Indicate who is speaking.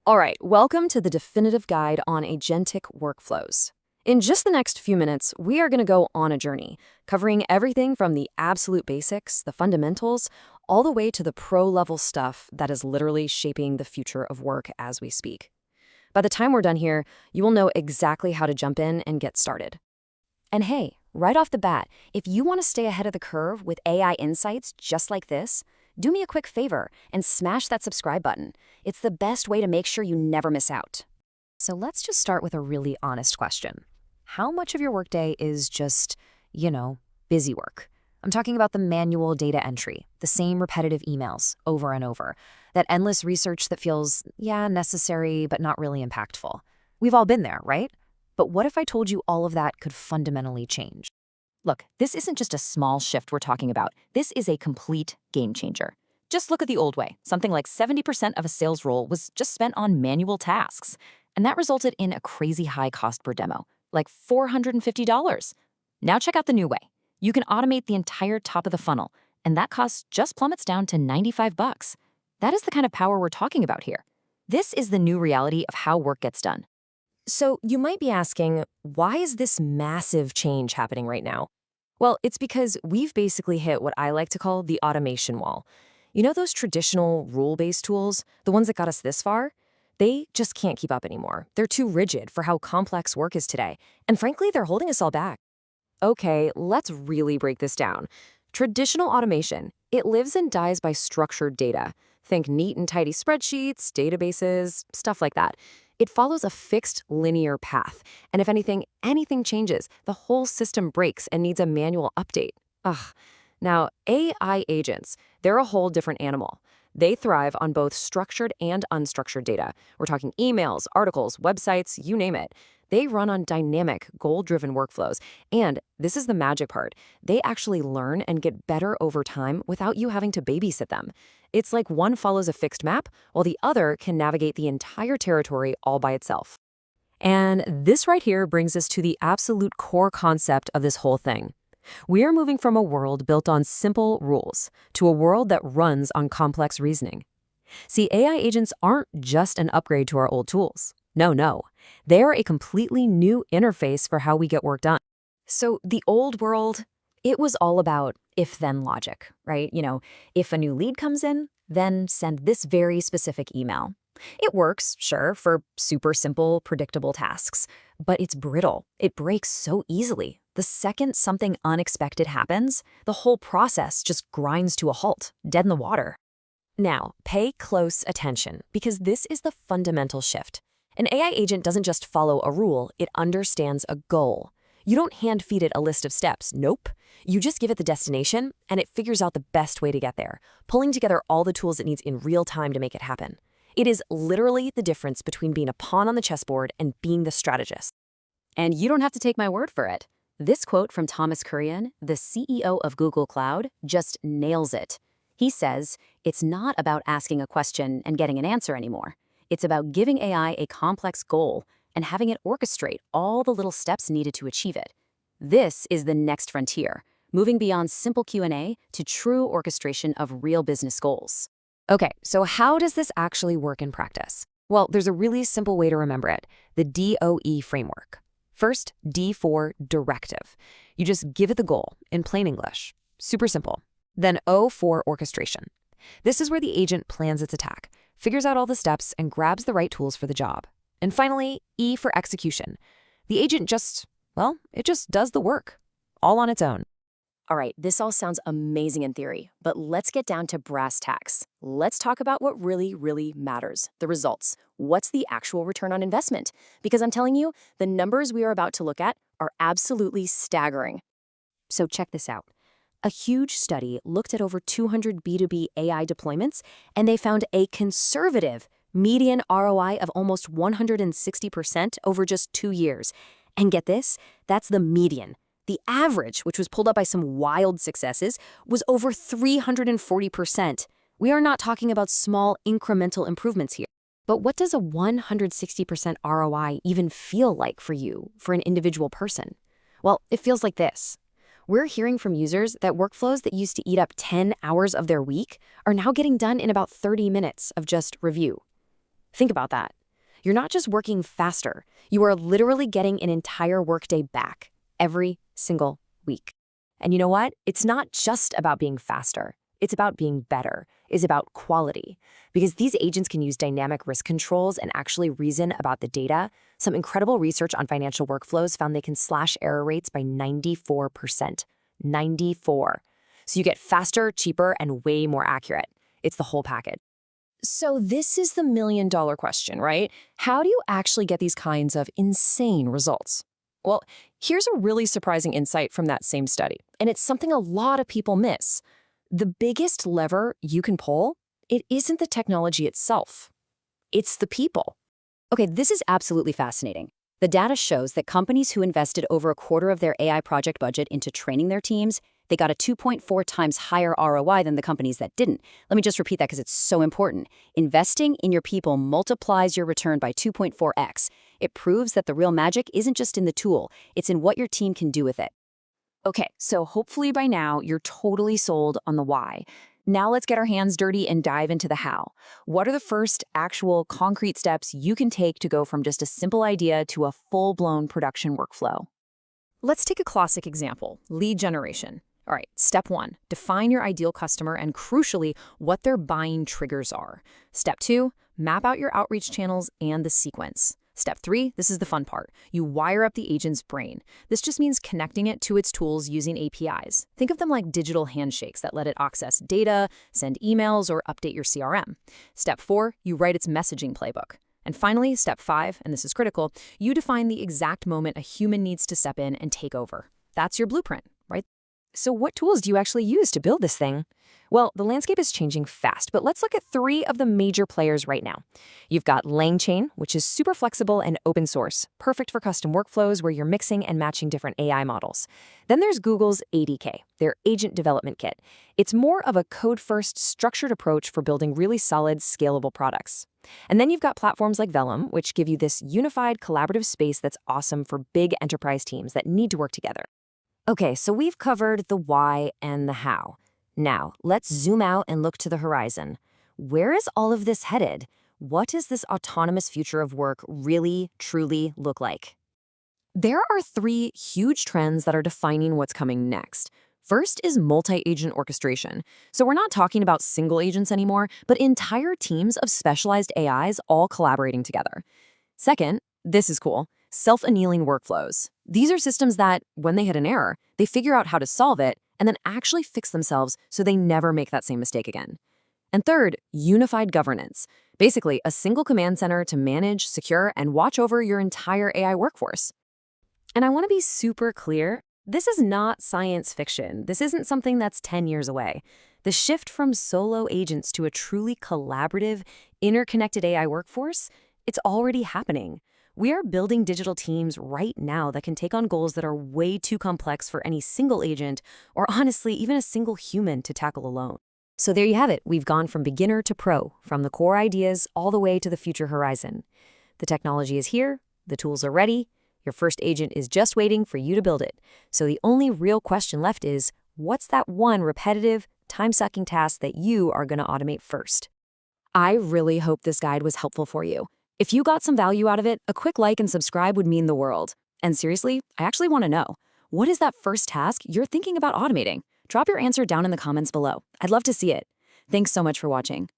Speaker 1: All right, welcome to the definitive guide on agentic workflows. In just the next few minutes, we are going to go on a journey, covering everything from the absolute basics, the fundamentals, all the way to the pro-level stuff that is literally shaping the future of work as we speak. By the time we're done here, you will know exactly how to jump in and get started. And hey, right off the bat, if you want to stay ahead of the curve with AI insights just like this, do me a quick favor and smash that subscribe button. It's the best way to make sure you never miss out. So let's just start with a really honest question. How much of your workday is just, busy work? I'm talking about the manual data entry, the same repetitive emails over and over, that endless research that feels, necessary but not really impactful. We've all been there, right? But what if I told you all of that could fundamentally change? Look, this isn't just a small shift we're talking about. This is a complete game changer. Just look at the old way. Something like 70% of a sales role was just spent on manual tasks. And that resulted in a crazy high cost per demo, like $450. Now check out the new way. You can automate the entire top of the funnel, and that cost just plummets down to $95. That is the kind of power we're talking about here. This is the new reality of how work gets done. So you might be asking, why is this massive change happening right now? Well, it's because we've basically hit what I like to call the automation wall. You know those traditional rule-based tools, the ones that got us this far? They just can't keep up anymore. They're too rigid for how complex work is today. And frankly, they're holding us all back. Okay, let's really break this down. Traditional automation, it lives and dies by structured data. Think neat and tidy spreadsheets, databases, stuff like that. It follows a fixed linear path, and if anything changes, the whole system breaks and needs a manual update. Ugh. Now, AI agents, they're a whole different animal. They thrive on both structured and unstructured data. We're talking emails, articles, websites, you name it. They run on dynamic, goal-driven workflows, and this is the magic part. They actually learn and get better over time without you having to babysit them. It's like one follows a fixed map, while the other can navigate the entire territory all by itself. And this right here brings us to the absolute core concept of this whole thing. We are moving from a world built on simple rules to a world that runs on complex reasoning. See, AI agents aren't just an upgrade to our old tools. No. They are a completely new interface for how we get work done. So the old world, it was all about if-then logic, right? If a new lead comes in, then send this very specific email. It works, sure, for super simple, predictable tasks, but it's brittle. It breaks so easily. The second something unexpected happens, the whole process just grinds to a halt, dead in the water. Now, pay close attention, because this is the fundamental shift. An AI agent doesn't just follow a rule, it understands a goal. You don't hand-feed it a list of steps, nope. You just give it the destination, and it figures out the best way to get there, pulling together all the tools it needs in real time to make it happen. It is literally the difference between being a pawn on the chessboard and being the strategist. And you don't have to take my word for it. This quote from Thomas Kurian, the CEO of Google Cloud, just nails it. He says, "It's not about asking a question and getting an answer anymore. It's about giving AI a complex goal and having it orchestrate all the little steps needed to achieve it. This is the next frontier, moving beyond simple Q&A to true orchestration of real business goals." Okay, so how does this actually work in practice? Well, there's a really simple way to remember it, the DOE framework. First, D for directive. You just give it the goal in plain English. Super simple. Then O for orchestration. This is where the agent plans its attack, figures out all the steps, and grabs the right tools for the job. And finally, E for execution. The agent it just does the work, all on its own. All right, this all sounds amazing in theory, but let's get down to brass tacks. Let's talk about what really, really matters, the results. What's the actual return on investment? Because I'm telling you, the numbers we are about to look at are absolutely staggering. So check this out. A huge study looked at over 200 B2B AI deployments, and they found a conservative median ROI of almost 160% over just 2 years. And get this, that's the median. The average, which was pulled up by some wild successes, was over 340%. We are not talking about small incremental improvements here. But what does a 160% ROI even feel like for you, for an individual person? Well, it feels like this. We're hearing from users that workflows that used to eat up 10 hours of their week are now getting done in about 30 minutes of just review. Think about that. You're not just working faster, you are literally getting an entire workday back every single week. And you know what? It's not just about being faster. It's about being better. It's about quality. Because these agents can use dynamic risk controls and actually reason about the data. Some incredible research on financial workflows found they can slash error rates by 94%. 94. So you get faster, cheaper, and way more accurate. It's the whole package. So this is the million-dollar question, right? How do you actually get these kinds of insane results? Well, here's a really surprising insight from that same study, and it's something a lot of people miss. The biggest lever you can pull, it isn't the technology itself. It's the people. Okay, this is absolutely fascinating. The data shows that companies who invested over a quarter of their AI project budget into training their teams, they got a 2.4 times higher ROI than the companies that didn't. Let me just repeat that because it's so important. Investing in your people multiplies your return by 2.4x. It proves that the real magic isn't just in the tool, it's in what your team can do with it. Okay, so hopefully by now you're totally sold on the why. Now let's get our hands dirty and dive into the how. What are the first actual concrete steps you can take to go from just a simple idea to a full-blown production workflow? Let's take a classic example, lead generation. All right, step 1, define your ideal customer and crucially, what their buying triggers are. Step 2, map out your outreach channels and the sequence. Step 3, this is the fun part. You wire up the agent's brain. This just means connecting it to its tools using APIs. Think of them like digital handshakes that let it access data, send emails, or update your CRM. Step 4, you write its messaging playbook. And finally, step 5, and this is critical, you define the exact moment a human needs to step in and take over. That's your blueprint, right? So what tools do you actually use to build this thing? Well, the landscape is changing fast, but let's look at 3 of the major players right now. You've got LangChain, which is super flexible and open source, perfect for custom workflows where you're mixing and matching different AI models. Then there's Google's ADK, their agent development kit. It's more of a code-first, structured approach for building really solid, scalable products. And then you've got platforms like Vellum, which give you this unified, collaborative space that's awesome for big enterprise teams that need to work together. Okay, so we've covered the why and the how. Now, let's zoom out and look to the horizon. Where is all of this headed? What does this autonomous future of work really, truly look like? There are 3 huge trends that are defining what's coming next. First is multi-agent orchestration. So we're not talking about single agents anymore, but entire teams of specialized AIs all collaborating together. Second, this is cool, self-annealing workflows. These are systems that, when they hit an error, they figure out how to solve it and then actually fix themselves so they never make that same mistake again. And third, unified governance. Basically, a single command center to manage, secure, and watch over your entire AI workforce. And I want to be super clear, this is not science fiction. This isn't something that's 10 years away. The shift from solo agents to a truly collaborative, interconnected AI workforce, it's already happening. We are building digital teams right now that can take on goals that are way too complex for any single agent, or honestly, even a single human to tackle alone. So there you have it. We've gone from beginner to pro, from the core ideas all the way to the future horizon. The technology is here, the tools are ready, your first agent is just waiting for you to build it. So the only real question left is, what's that one repetitive, time-sucking task that you are going to automate first? I really hope this guide was helpful for you. If you got some value out of it, a quick like and subscribe would mean the world. And seriously, I actually want to know, what is that first task you're thinking about automating? Drop your answer down in the comments below. I'd love to see it. Thanks so much for watching.